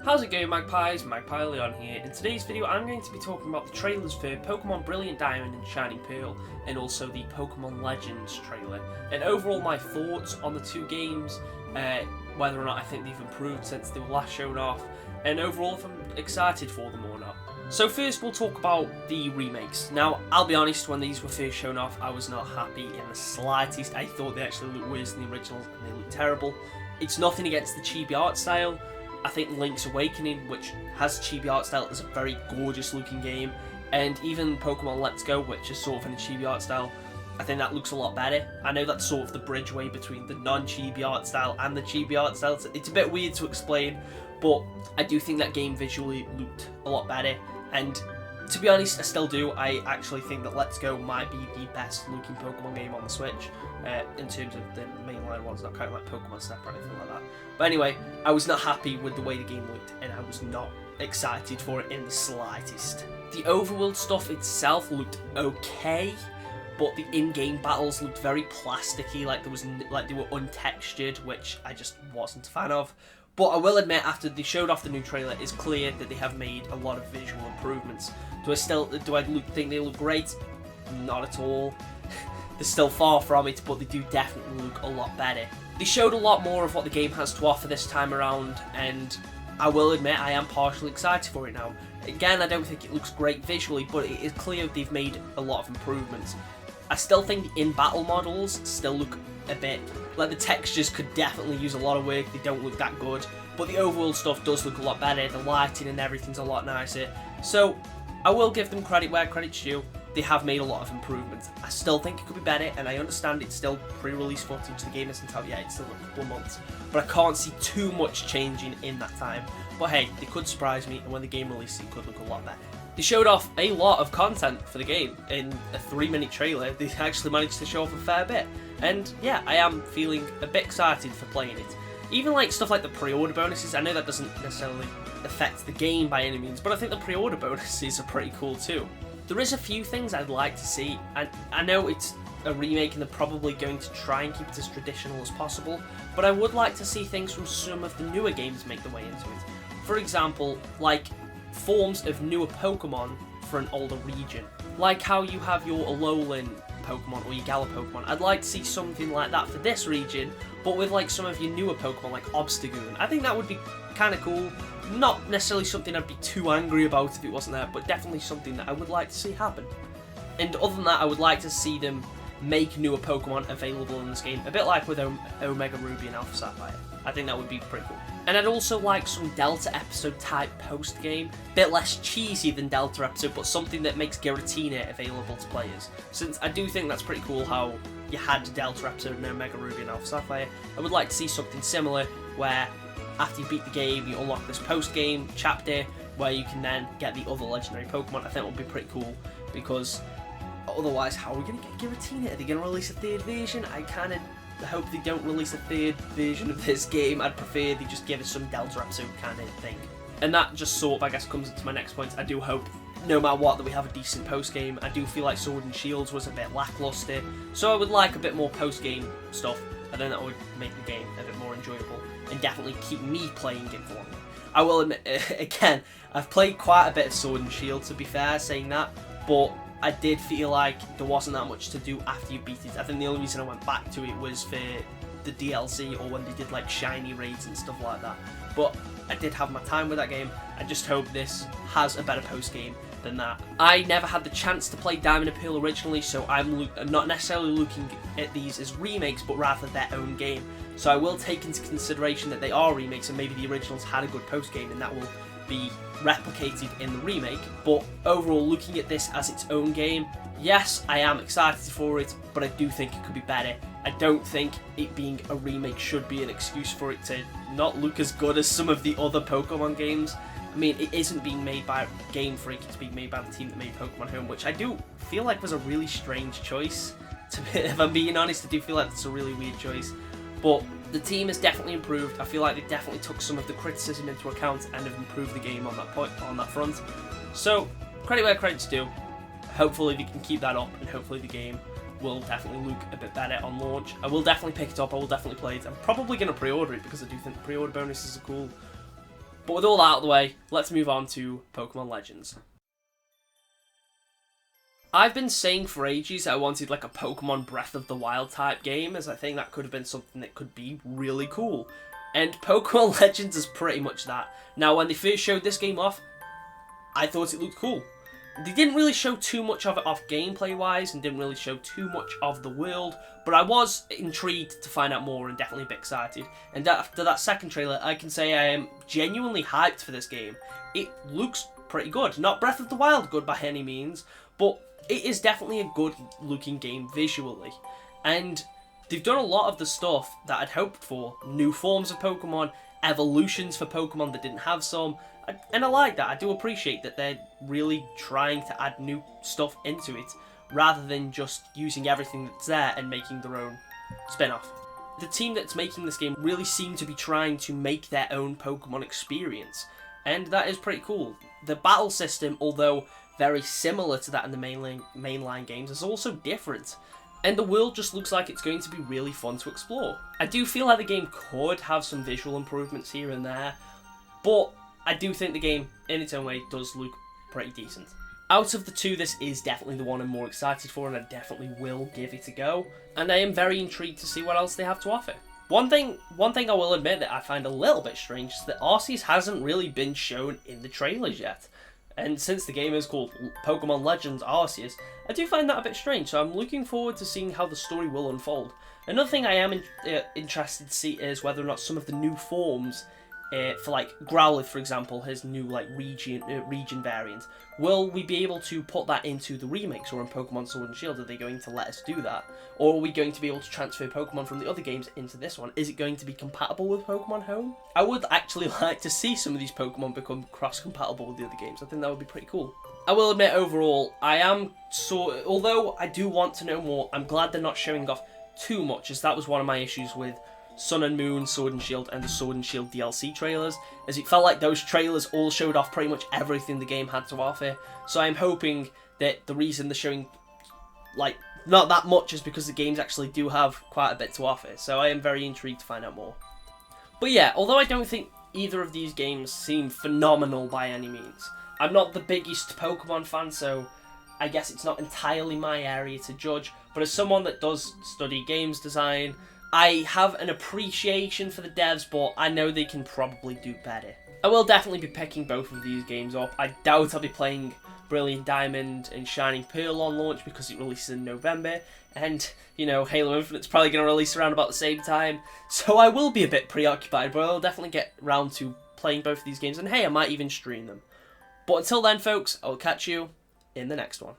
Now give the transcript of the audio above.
How's it going, Magpies? Magpie Leon here. In today's video I'm going to be talking about the trailers for Pokemon Brilliant Diamond and Shining Pearl, and also the Pokemon Legends trailer, and overall my thoughts on the two games, whether or not I think they've improved since they were last shown off, and overall if I'm excited for them or not. So first we'll talk about the remakes. Now, I'll be honest, when these were first shown off I was not happy in the slightest. I thought they actually looked worse than the originals and they looked terrible. It's nothing against the chibi art style. I think Link's Awakening, which has chibi art style, is a very gorgeous looking game, and even Pokemon Let's Go, which is sort of in a chibi art style, I think that looks a lot better. I know that's sort of the bridgeway between the non-chibi art style and the chibi art style. It's a bit weird to explain, but I do think that game visually looked a lot better, and to be honest, I still do. I actually think that Let's Go might be the best looking Pokemon game on the Switch, in terms of the mainline ones, not kind of like Pokemon Snap or anything like that. But anyway, I was not happy with the way the game looked, and I was not excited for it in the slightest. The overworld stuff itself looked okay, but the in-game battles looked very plasticky, like they were untextured, which I just wasn't a fan of. But I will admit, after they showed off the new trailer, it's clear that they have made a lot of visual improvements. Do I think they look great? Not at all. They're still far from it, but they do definitely look a lot better. They showed a lot more of what the game has to offer this time around, and I will admit I am partially excited for it now. Again, I don't think it looks great visually, but it is clear they've made a lot of improvements. I still think the in-battle models still look a bit like the textures could definitely use a lot of work. They don't look that good, but the overworld stuff does look a lot better. The lighting and everything's a lot nicer, so I will give them credit where credit's due. They have made a lot of improvements. I still think it could be better, and I understand it's still pre-release footage. The game isn't out yet, it's still a couple of months, but I can't see too much changing in that time. But hey, they could surprise me, and when the game releases it could look a lot better. They showed off a lot of content for the game in a 3-minute trailer. They actually managed to show off a fair bit, and yeah, I am feeling a bit excited for playing it. Even like stuff like the pre-order bonuses, I know that doesn't necessarily affect the game by any means, but I think the pre-order bonuses are pretty cool too. There is a few things I'd like to see, and I know it's a remake and they're probably going to try and keep it as traditional as possible, but I would like to see things from some of the newer games make their way into it. For example, like forms of newer Pokemon for an older region. Like how you have your Alolan Pokemon or your Galar Pokemon. I'd like to see something like that for this region, but with like some of your newer Pokemon like Obstagoon. I think that would be kind of cool. Not necessarily something I'd be too angry about if it wasn't there, but definitely something that I would like to see happen. And other than that, I would like to see them make newer Pokemon available in this game, a bit like with Omega Ruby and Alpha Sapphire. I think that would be pretty cool. And I'd also like some Delta episode type post-game, bit less cheesy than Delta episode, but something that makes Giratina available to players. Since I do think that's pretty cool how you had Delta episode and Omega Ruby and Alpha Sapphire, I would like to see something similar where after you beat the game, you unlock this post-game chapter where you can then get the other legendary Pokemon. I think it would be pretty cool, because otherwise, how are we going to get Giratina? Are they going to release a third version? I kind of hope they don't release a third version of this game. I'd prefer they just give us some Delta episode kind of thing. And that just sort of, I guess, comes into my next point. I do hope, no matter what, that we have a decent post-game. I do feel like Sword and Shields was a bit lackluster, so I would like a bit more post-game stuff, and then that would make the game a bit more enjoyable and definitely keep me playing it for longer. I will admit, again, I've played quite a bit of Sword and Shield, to be fair, saying that, but I did feel like there wasn't that much to do after you beat it. I think the only reason I went back to it was for the DLC or when they did like shiny raids and stuff like that. But I did have my time with that game. I just hope this has a better post-game than that. I never had the chance to play Diamond and Pearl originally, so I'm not necessarily looking at these as remakes, but rather their own game. So I will take into consideration that they are remakes, and maybe the originals had a good post-game, and that will be replicated in the remake. But overall, looking at this as its own game, yes, I am excited for it, but I do think it could be better. I don't think it being a remake should be an excuse for it to not look as good as some of the other Pokemon games. I mean, it isn't being made by Game Freak, it's being made by the team that made Pokemon Home, which I do feel like was a really strange choice. If I'm being honest, I do feel like it's a really weird choice. But the team has definitely improved. I feel like they definitely took some of the criticism into account and have improved the game on that front. So, credit where credit's due. Hopefully they can keep that up, and hopefully the game will definitely look a bit better on launch. I will definitely pick it up, I will definitely play it. I'm probably going to pre-order it because I do think the pre-order bonuses are cool. But with all that out of the way, let's move on to Pokemon Legends. I've been saying for ages I wanted like a Pokemon Breath of the Wild type game, as I think that could have been something that could be really cool. And Pokemon Legends is pretty much that. Now, when they first showed this game off, I thought it looked cool. They didn't really show too much of it off gameplay-wise, and didn't really show too much of the world, but I was intrigued to find out more and definitely a bit excited. And after that second trailer, I can say I am genuinely hyped for this game. It looks pretty good. Not Breath of the Wild good by any means, but it is definitely a good looking game visually. And they've done a lot of the stuff that I'd hoped for. New forms of Pokemon, evolutions for Pokemon that didn't have some. And I like that. I do appreciate that they're really trying to add new stuff into it, rather than just using everything that's there and making their own spin-off. The team that's making this game really seem to be trying to make their own Pokemon experience, and that is pretty cool. The battle system, although very similar to that in the mainline games, is also different. And the world just looks like it's going to be really fun to explore. I do feel like the game could have some visual improvements here and there, but I do think the game, in its own way, does look pretty decent. Out of the two, this is definitely the one I'm more excited for, and I definitely will give it a go. And I am very intrigued to see what else they have to offer. One thing I will admit that I find a little bit strange is that Arceus hasn't really been shown in the trailers yet. And since the game is called Pokemon Legends Arceus, I do find that a bit strange, so I'm looking forward to seeing how the story will unfold. Another thing I am interested to see is whether or not some of the new forms, for like Growlithe for example, his new like region variant, will we be able to put that into the remakes or in Pokemon Sword and Shield? Are they going to let us do that? Or are we going to be able to transfer Pokemon from the other games into this one? Is it going to be compatible with Pokemon Home? I would actually like to see some of these Pokemon become cross-compatible with the other games. I think that would be pretty cool. I will admit overall, although I do want to know more, I'm glad they're not showing off too much, as that was one of my issues with Sun and Moon, Sword and Shield, and the Sword and Shield DLC trailers, as it felt like those trailers all showed off pretty much everything the game had to offer. So I'm hoping that the reason they're showing like not that much is because the games actually do have quite a bit to offer. So I am very intrigued to find out more. But yeah, although I don't think either of these games seem phenomenal by any means, I'm not the biggest Pokemon fan, so I guess it's not entirely my area to judge. But as someone that does study games design, I have an appreciation for the devs, but I know they can probably do better. I will definitely be picking both of these games up. I doubt I'll be playing Brilliant Diamond and Shining Pearl on launch because it releases in November, and, you know, Halo Infinite's probably going to release around about the same time, so I will be a bit preoccupied, but I'll definitely get round to playing both of these games, and hey, I might even stream them. But until then, folks, I'll catch you in the next one.